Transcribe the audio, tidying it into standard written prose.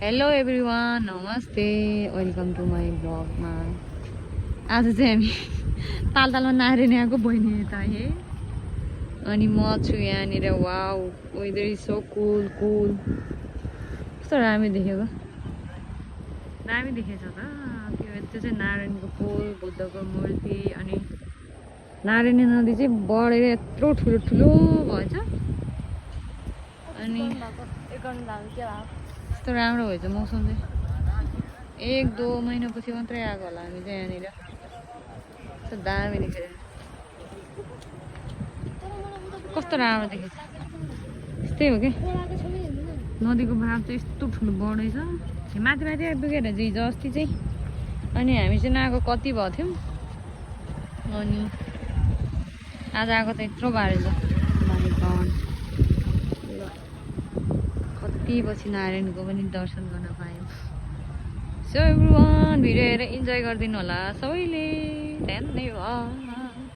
Hello everyone, नमस्ते, welcome to my ब्लगमा। आज चाहिँ हामी तालतालमा नारेनी आएको बहिनी यता है। अनि म छु यहाँनिर। वाउ, वेदर इज सो कुल कुल। कस्तो दामी देखेको, दामी देखेछ त। त्यो चाहिँ नारायणको पुल, बुद्धको मूर्ति। अनि नारायणी नदी चाहिँ बढेर यत्रो ठुलो ठुलो भएछ। अनि कस्तो राम्रो भएछ मौसम चाहिँ। 1-2 महिनापछि मात्रै आएको होला हामी चाहिँ यहाँनिर। कस्तो दामी देखेर, कस्तो राम्रो देखेछ। यस्तै हो कि नदीको भाव चाहिँ यस्तो ठुलो बढेछ। माथि माथि आइपुगेर हिजो अस्ति चाहिँ। अनि हामी चाहिँ नआएको कति भएको थियौँ। अनि आज आएको त यत्रो बारेछ। कति पछि नारायणको पनि दर्शन गर्न पायौँ। सो एभ्रिवान, भिडियो हेरेर इन्जोय गरिदिनु होला सबैले। धन्यवाद।